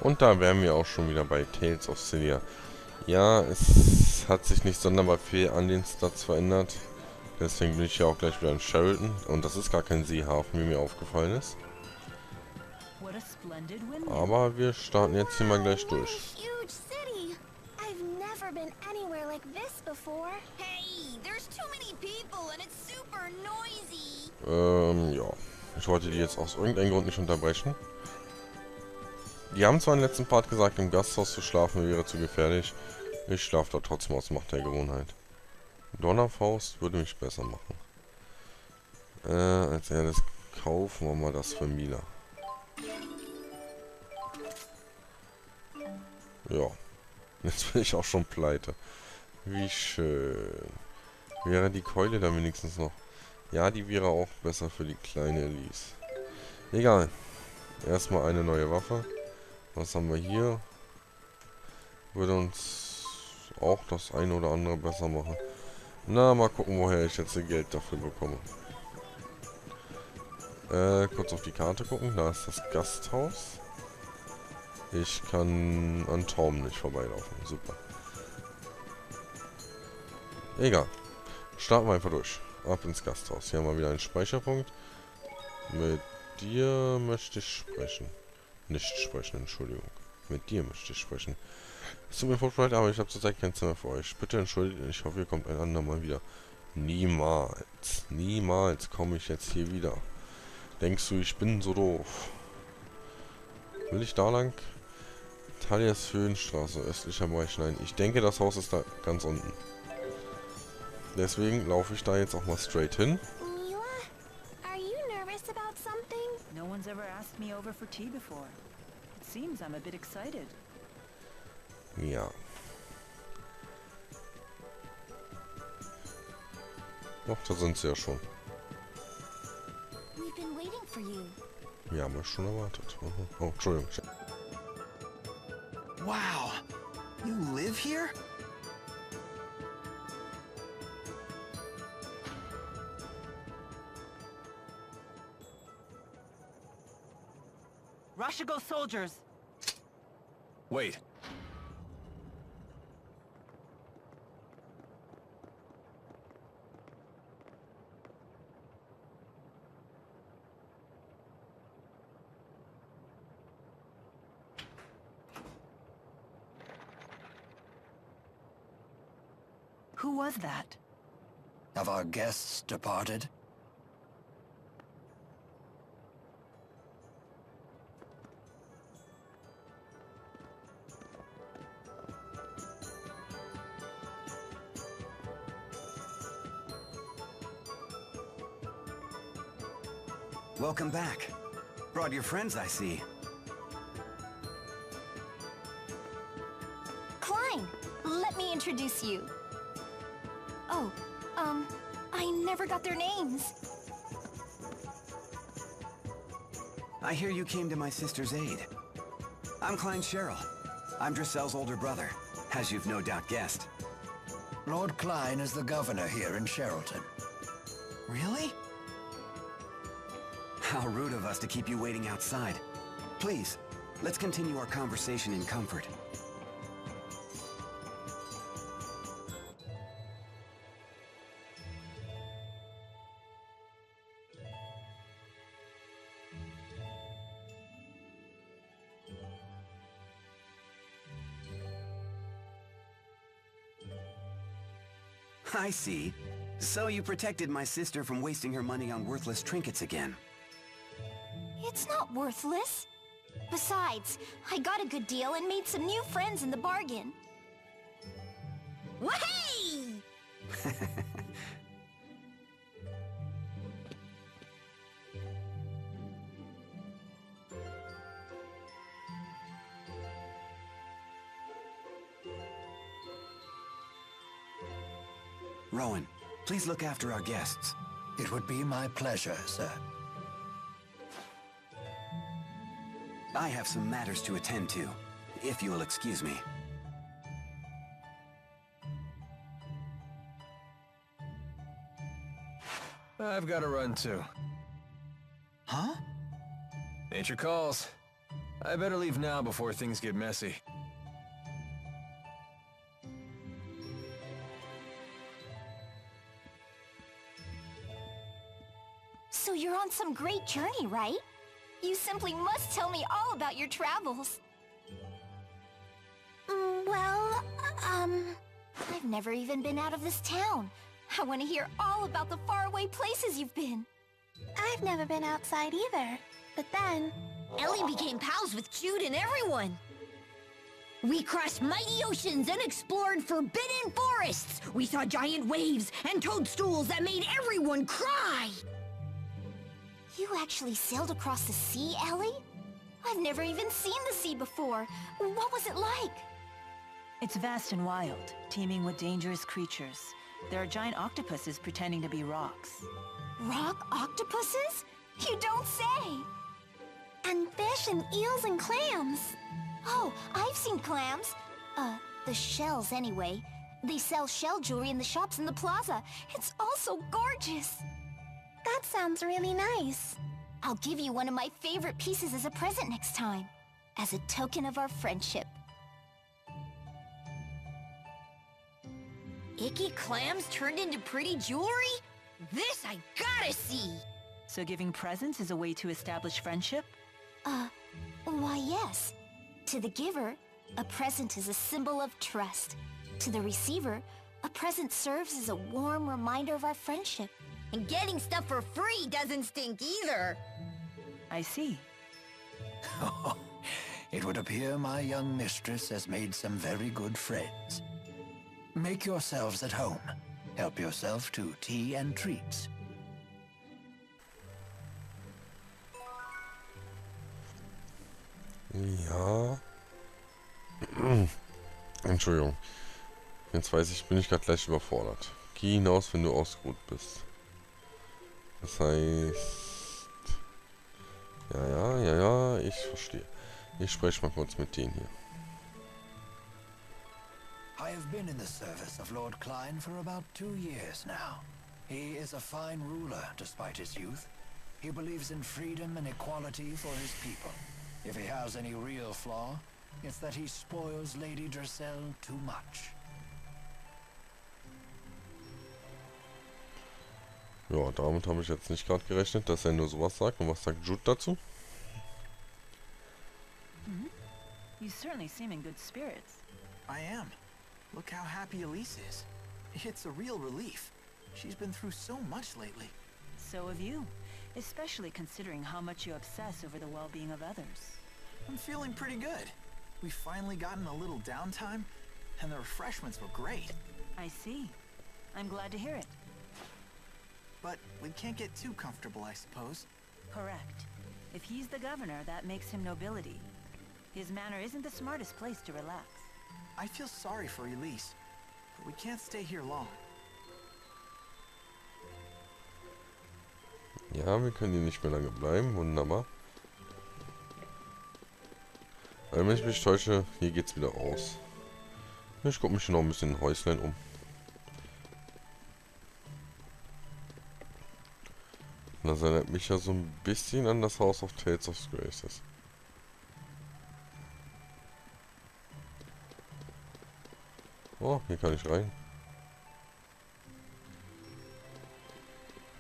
Und da wären wir auch schon wieder bei Tales of Xillia. Ja, es hat sich nicht sonderbar viel an den Stats verändert. Deswegen bin ich ja auch gleich wieder in Sharillton. Und das ist gar kein Seehafen, wie mir aufgefallen ist. Aber wir starten jetzt hier mal gleich durch. Ja. Ich wollte die jetzt aus irgendeinem Grund nicht unterbrechen. Die haben zwar im letzten Part gesagt, im Gasthaus zu schlafen wäre zu gefährlich. Ich schlafe da trotzdem aus Macht der Gewohnheit. Donnerfaust würde mich besser machen. Als erstes kaufen wir mal das für Mila. Ja. Jetzt bin ich auch schon pleite. Wie schön. Wäre die Keule dann wenigstens noch. Ja, die wäre auch besser für die kleine Elise. Egal. Erstmal eine neue Waffe. Was haben wir hier? Würde uns auch das eine oder andere besser machen. Na, mal gucken, woher ich jetzt Geld dafür bekomme. Kurz auf die Karte gucken. Da ist das Gasthaus. Ich kann an Traum nicht vorbeilaufen. Super. Egal. Starten wir einfach durch. Ab ins Gasthaus. Hier haben wir wieder einen Speicherpunkt. Mit dir möchte ich sprechen. Nicht sprechen, Entschuldigung. Mit dir möchte ich sprechen. Es tut mir furchtbar leid, aber ich habe zurzeit kein Zimmer für euch. Bitte entschuldigt, ich hoffe, ihr kommt ein andermal wieder. Niemals. Niemals komme ich jetzt hier wieder. Denkst du, ich bin so doof? Will ich da lang? Talias Höhenstraße, östlicher Bereich. Nein, ich denke, das Haus ist da ganz unten. Deswegen laufe ich da jetzt auch mal straight hin. No one's ever asked me over for tea before. It seems I'm a bit excited. Ja. Doch, da sind sie ja schon. Wir haben es schon erwartet. Oh, Entschuldigung. Wow, you live here? Rashigo soldiers! Wait. Who was that? Have our guests departed? Welcome back. Brought your friends, I see. Klein, let me introduce you. Oh, I never got their names. I hear you came to my sister's aid. I'm Klein Cheryl. I'm Drissel's older brother, as you've no doubt guessed. Lord Klein is the governor here in Sharillton. Really? How rude of us to keep you waiting outside. Please, let's continue our conversation in comfort. I see. So you protected my sister from wasting her money on worthless trinkets again. It's not worthless. Besides, I got a good deal and made some new friends in the bargain. Wahey! Rowan, please look after our guests. It would be my pleasure, sir. I have some matters to attend to, if you will excuse me. I've got to run too. Huh? Nature calls. I better leave now before things get messy. So you're on some great journey, right? You simply must tell me all about your travels. Well, I've never even been out of this town. I want to hear all about the faraway places you've been. I've never been outside either. But then, Ellie became pals with Jude and everyone. We crossed mighty oceans and explored forbidden forests. We saw giant waves and toadstools that made everyone cry. You actually sailed across the sea, Ellie? I've never even seen the sea before. What was it like? It's vast and wild, teeming with dangerous creatures. There are giant octopuses pretending to be rocks. Rock octopuses? You don't say! and fish and eels and clams. Oh, I've seen clams. The shells anyway. They sell shell jewelry in the shops in the plaza. It's all so gorgeous. That sounds really nice. I'll give you one of my favorite pieces as a present next time, as a token of our friendship. Icky clams turned into pretty jewelry? This I gotta see! So giving presents is a way to establish friendship? Why yes. To the giver, a present is a symbol of trust. To the receiver, a present serves as a warm reminder of our friendship. And getting stuff for free doesn't stink either. I see. It would appear my young mistress has made some very good friends. Make yourselves at home. Help yourself to tea and treats. Ja. Entschuldigung. Jetzt weiß ich, bin ich gerade gleich überfordert. Geh hinaus, wenn du ausgeruht bist. Das heißt... Ja, ich verstehe. Ich spreche mal kurz mit denen hier. I have been in the service of Lord Klein for about 2 years now. He is a fine ruler despite his youth. He believes in freedom and equality for his people. If he has any real flaw, it's that he spoils Lady Dressel too much. Ja, damit habe ich jetzt nicht gerade gerechnet, dass er nur sowas sagt. Und was sagt Jude dazu? You certainly seem in good spirits. I am. Look how happy Elise is. It's a real relief. She's been through so much lately. So have you, especially considering how much you obsess over the well-being of others. I'm feeling pretty good. We've finally gotten a little downtime, and the refreshments were great. I see. I'm glad to hear it. But we can't get too comfortable, I suppose. Correct. If he's the governor, that makes him nobility. His manor isn't the smartest place to relax. I feel sorry for Elise, but we can't stay here long. Ja, wir können hier nicht mehr lange bleiben. Wunderbar. Wenn ich mich täusche, hier geht's wieder raus. Ich gucke mich noch ein bisschen in Häuslein um. Das erinnert mich ja so ein bisschen an das House of Tales of Graces. Oh, hier kann ich rein.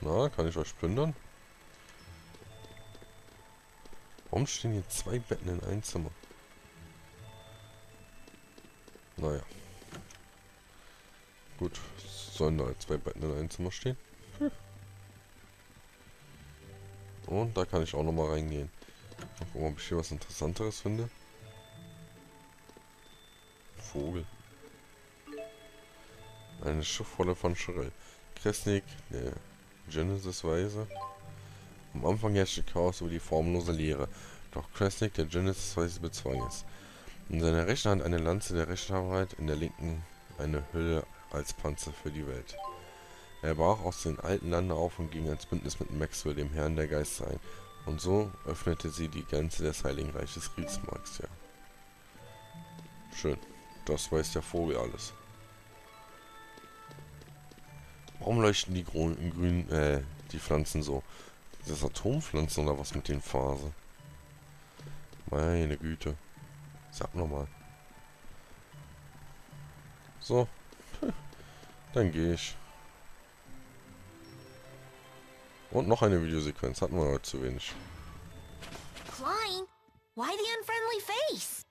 Na, kann ich euch plündern? Warum stehen hier 2 Betten in einem Zimmer? Naja. Gut, sollen da 2 Betten in einem Zimmer stehen? Und da kann ich auch nochmal reingehen. Mal gucken, ob ich hier was Interessanteres finde. Vogel. Eine Schiffrolle von Sharillton. Kresnik, der Genesis-Weise. Am Anfang herrschte Chaos über die formlose Leere. Doch Kresnik, der Genesis-Weise, bezwang es. In seiner rechten Hand eine Lanze der Rechtschaffenheit, in der linken eine Hülle als Panzer für die Welt. Er brach aus den alten Lande auf und ging als Bündnis mit Maxwell, dem Herrn der Geister, ein. Und so öffnete sie die Grenze des Heiligen Reiches Riesmarks, ja. Schön. Das weiß der Vogel alles. Warum leuchten die die Pflanzen so? Das Atompflanzen oder was mit den Phasen? Meine Güte. Sag nochmal. So. Dann gehe ich. Und noch eine Videosequenz. Hatten wir heute zu wenig. Klein, why the unfriendly face?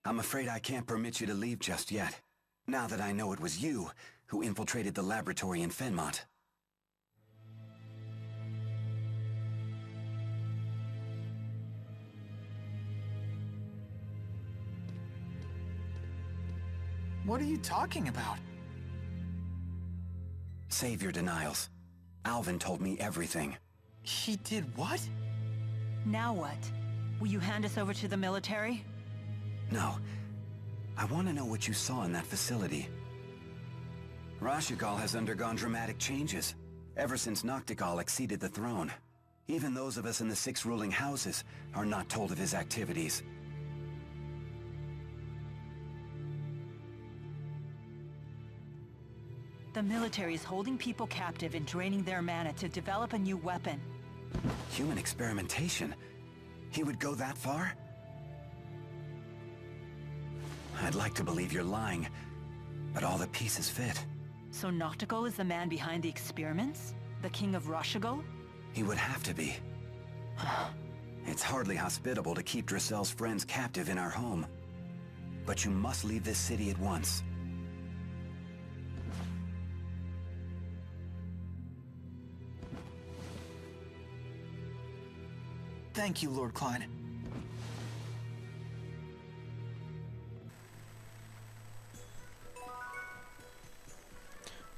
I'm afraid I can't permit you to leave just yet. Now that I know it was you who infiltrated the laboratory in Fenmont. What are you talking about? Save your denials. Alvin told me everything. He did what? Now what? Will you hand us over to the military? No. I want to know what you saw in that facility. Rashigal has undergone dramatic changes, ever since Noctigal acceded the throne. Even those of us in the 6 ruling houses are not told of his activities. The military is holding people captive and draining their mana to develop a new weapon. Human experimentation? He would go that far? I'd like to believe you're lying, but all the pieces fit. So Noctigal is the man behind the experiments? The king of Rashigal? He would have to be. It's hardly hospitable to keep Drissel's friends captive in our home. But you must leave this city at once. Thank you, Lord Klein.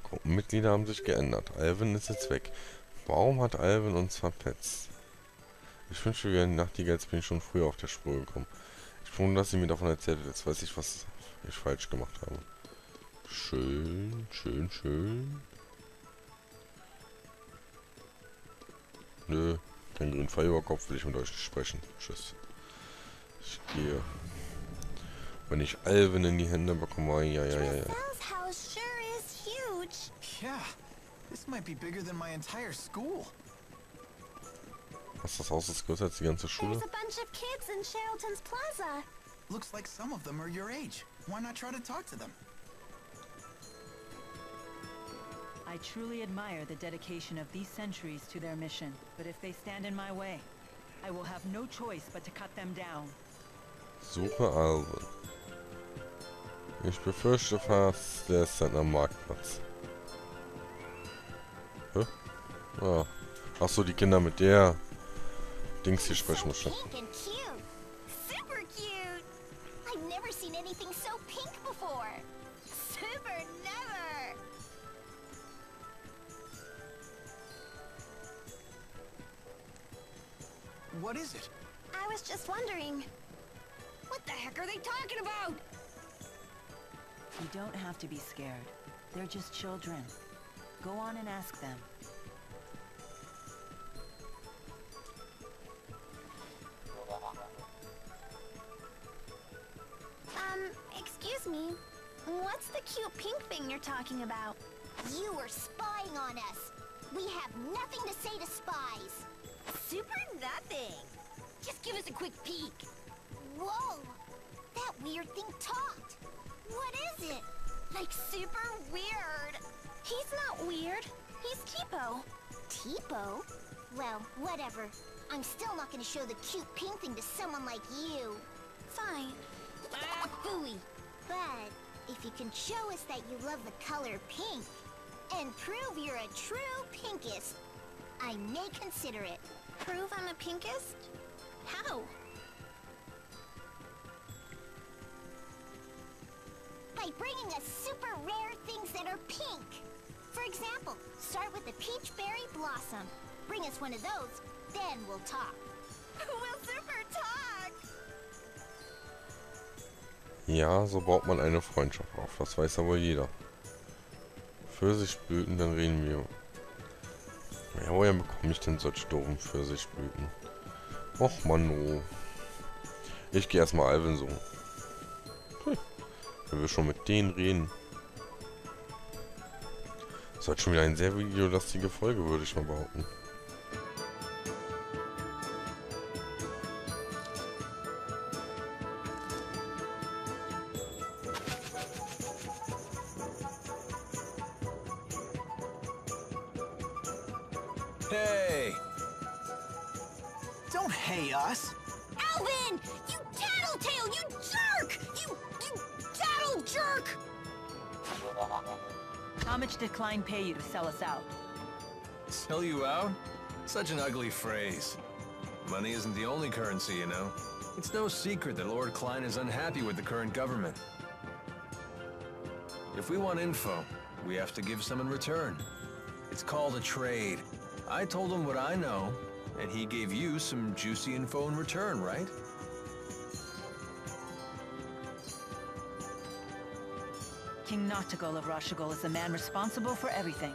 Gruppenmitglieder haben sich geändert. Alvin ist jetzt weg. Warum hat Alvin uns verpetzt? Ich wünsche, wir wären Nachtigall, jetzt bin ich schon früher auf der Spur gekommen. Ich wundere, dass sie mir davon erzählt hat. Jetzt weiß ich, was ich falsch gemacht habe. Schön, schön, schön. Nö, kein grünen Pfeil über Kopf, will ich mit euch nicht sprechen. Tschüss. Ich gehe. Wenn ich Alvin in die Hände bekomme, ja. Drissel's house sure is huge. Yeah, this might be bigger than my entire school. Was, das Haus ist größer als die ganze Schule? There's a bunch of kids in Sharillton's plaza. Looks like some of them are your age. Why not try to talk to them? I truly admire the dedication of these centuries to their mission, but if they stand in my way, I will have no choice but to cut them down. Suche Alvin. Ich befürchte fast, der ist dann am Marktplatz. Hä? Ah. Achso, die Kinder mit der Dings hier sprechen muss. Pink and cute. Super cute. I've never seen anything so pink before. Super never. What is it? I was just wondering. What the heck are they talking about? You don't have to be scared. They're just children. Go on and ask them. Excuse me. What's the cute pink thing you're talking about? You were spying on us. We have nothing to say to spies. Super nothing. Just give us a quick peek. Whoa! That weird thing talked. What is it? Like super weird. He's not weird. He's Tipo. Tipo? Well, whatever. I'm still not gonna show the cute pink thing to someone like you. Fine. Ah, phooey. But if you can show us that you love the color pink, and prove you're a true pinkist, I may consider it. Prove I'm a pinkist? How? By bringing us super rare things that are pink. For example, start with the peach berry blossom. Bring us one of those, then we'll talk. We'll super talk. Ja, so baut man eine Freundschaft auf. Das weiß ja wohl jeder. Pfirsichblüten, dann reden wir. Ja, woher bekomme ich denn solche doofen Pfirsichblüten? Och, Mann, oh. Ich gehe erstmal Alvin suchen. Wenn wir schon mit denen reden. Das wird schon wieder eine sehr videolastige Folge, würde ich mal behaupten. Hey! Don't hey us! Alvin! You tattletale! You jerk! You tattle jerk! How much did Klein pay you to sell us out? Sell you out? Such an ugly phrase. Money isn't the only currency, you know. It's no secret that Lord Klein is unhappy with the current government. If we want info, we have to give some in return. It's called a trade. I told him what I know, and he gave you some juicy info in return, right? King Noctigol of Rashigol is the man responsible for everything.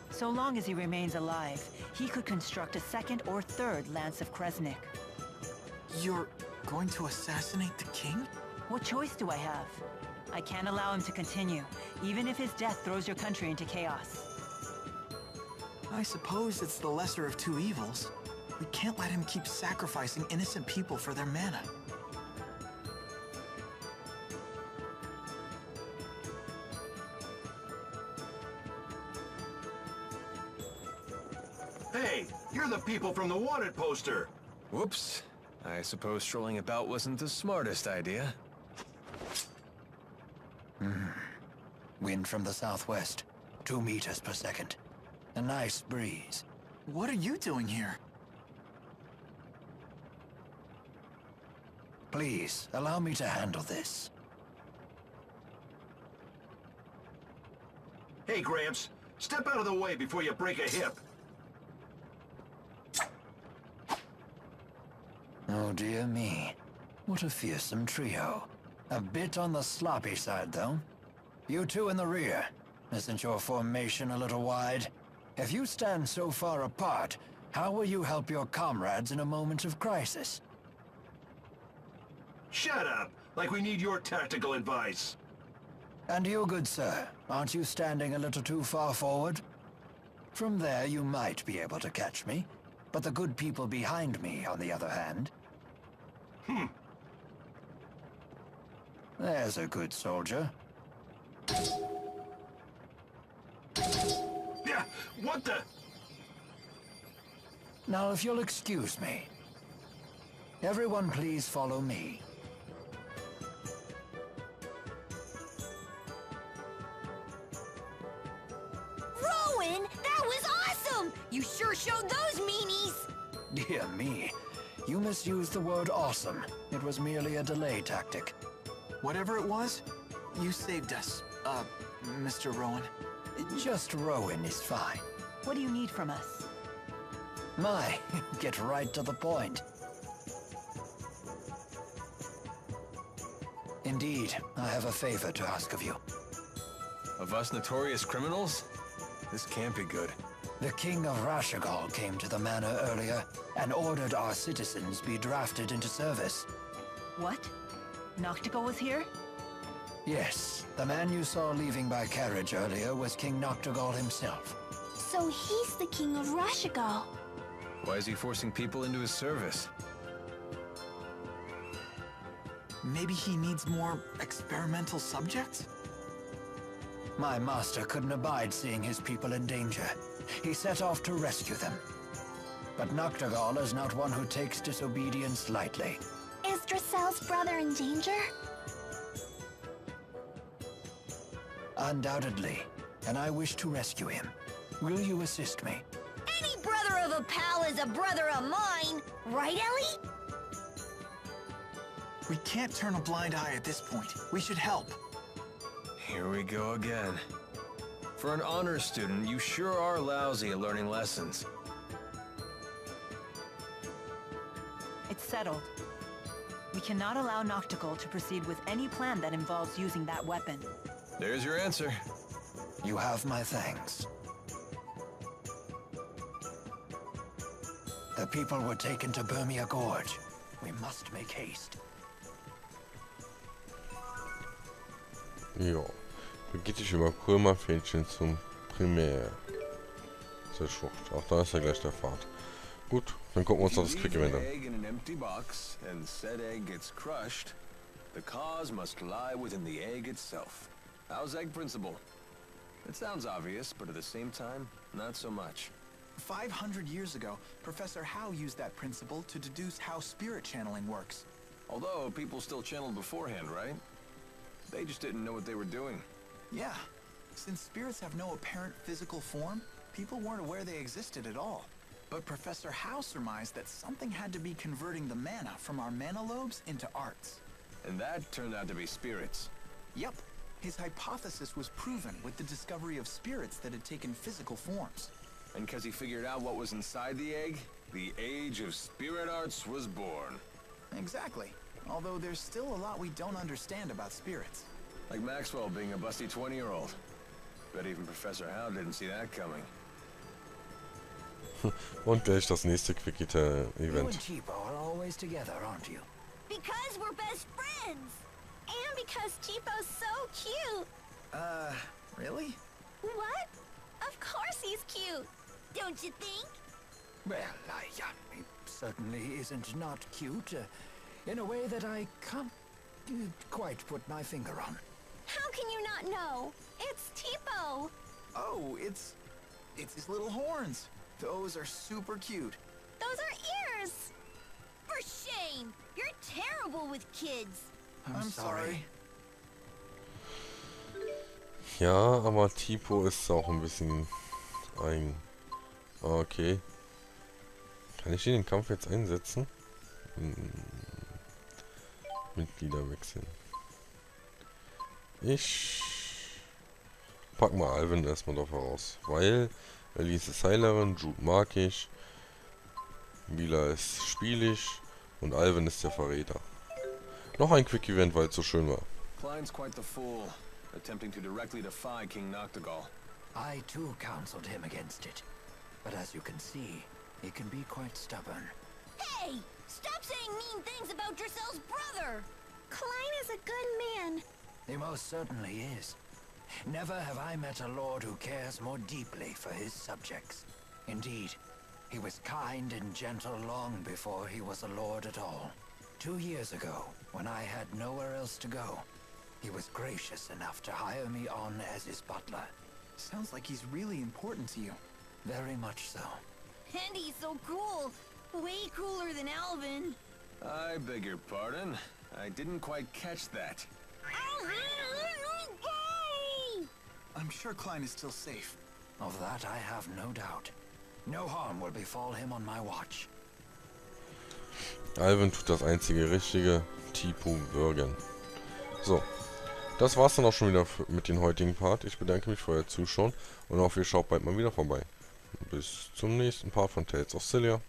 So long as he remains alive, he could construct a second or third Lance of Kresnik. You're going to assassinate the king? What choice do I have? I can't allow him to continue, even if his death throws your country into chaos. I suppose it's the lesser of two evils. We can't let him keep sacrificing innocent people for their mana. Hey, you're the people from the wanted poster. Whoops. I suppose strolling about wasn't the smartest idea. Wind from the southwest, 2 meters per second. A nice breeze. What are you doing here? Please, allow me to handle this. Hey, Gramps, step out of the way before you break a hip. Oh dear me. What a fearsome trio. A bit on the sloppy side, though. You two in the rear. Isn't your formation a little wide? If you stand so far apart, how will you help your comrades in a moment of crisis? Shut up, like we need your tactical advice. And you, good sir, aren't you standing a little too far forward? From there you might be able to catch me, but the good people behind me, on the other hand... There's a good soldier. Yeah, what the... Now, if you'll excuse me. Everyone please follow me. Rowan, that was awesome! You sure showed those meanies! Dear me, you misused the word awesome. It was merely a delay tactic. Whatever it was, you saved us, Mr. Rowan. Just Rowan is fine. What do you need from us? My, get right to the point. Indeed, I have a favor to ask of you. Of us notorious criminals? This can't be good. The King of Rashigol came to the manor earlier and ordered our citizens be drafted into service. What? Noctigol was here? Yes, the man you saw leaving by carriage earlier was King Noctigol himself. So he's the king of Rashigol. Why is he forcing people into his service? Maybe he needs more experimental subjects? My master couldn't abide seeing his people in danger. He set off to rescue them. But Noctigol is not one who takes disobedience lightly. Is Dracel's brother in danger? Undoubtedly, and I wish to rescue him. Will you assist me? Any brother of a pal is a brother of mine, right, Ellie? We can't turn a blind eye at this point. We should help. Here we go again. For an honors student, you sure are lousy at learning lessons. It's settled. We cannot allow Noctigol to proceed with any plan that involves using that weapon. There's your answer. You have my thanks. The people were taken to Burmia Gorge. We must make haste. Ja. Begibt dich über Krömerfähnchen zum Primär. Zur Schlucht. Auch da ist ja gleich der Pfad. Gut, dann gucken wir uns das Quick Event an. Egg in an empty box and said egg gets crushed. The cause must lie within the egg itself. How's egg principle? It sounds obvious, but at the same time, not so much. 500 years ago, Professor Howe used that principle to deduce how spirit channeling works. Although, people still channeled beforehand, right? They just didn't know what they were doing. Yeah. Since spirits have no apparent physical form, people weren't aware they existed at all. But Professor Howe surmised that something had to be converting the mana from our mana lobes into arts. And that turned out to be spirits. Yep. His hypothesis was proven with the discovery of spirits that had taken physical forms. And because he figured out what was inside the egg, the age of spirit arts was born. Exactly. Although there's still a lot we don't understand about spirits. Like Maxwell being a busty 20-year-old. Bet even Professor Howe didn't see that coming. Und gleich das nächste You Quick-Event. and Chipo are always together, aren't you? Because we're best friends. And because Chipo's so cute. Really? What? Of course he's cute. Don't you think? Well, he certainly isn't not cute, in a way that I can't quite put my finger on. How can you not know? It's Tipo. Oh, it's his little horns. Those are super cute. Those are ears. For shame. You're terrible with kids. I'm sorry. Ja, aber Tipo ist auch ein bisschen ein... Okay. Kann ich den Kampf jetzt einsetzen? Mitglieder wechseln. Ich pack mal Alvin erstmal da voraus, weil Elise ist Heilerin, Jude mag ich, Mila ist spielig und Alvin ist der Verräter. Noch ein Quick Event, weil es so schön war. Klein's quite the fool, attempting to directly defy King Noctigal. I too counseled him against it. But as you can see, he can be quite stubborn. Hey! Stop saying mean things about Drissel's brother! Klein is a good man. He most certainly is. Never have I met a lord who cares more deeply for his subjects. Indeed, he was kind and gentle long before he was a lord at all. 2 years ago, when I had nowhere else to go, he was gracious enough to hire me on as his butler. Sounds like he's really important to you. Very much so. And he's so cool! Way cooler than Alvin. I beg your pardon. I didn't quite catch that. I'm sure Klein is still safe. Of that I have no doubt. No harm will befall him on my watch. Alvin tut das einzige Richtige, Tipo würgen. So, das war's dann auch schon wieder mit dem heutigen Part. Ich bedanke mich für euer Zuschauen und hoffe, ihr schaut bald mal wieder vorbei. Bis zum nächsten Part von Tales of Xillia.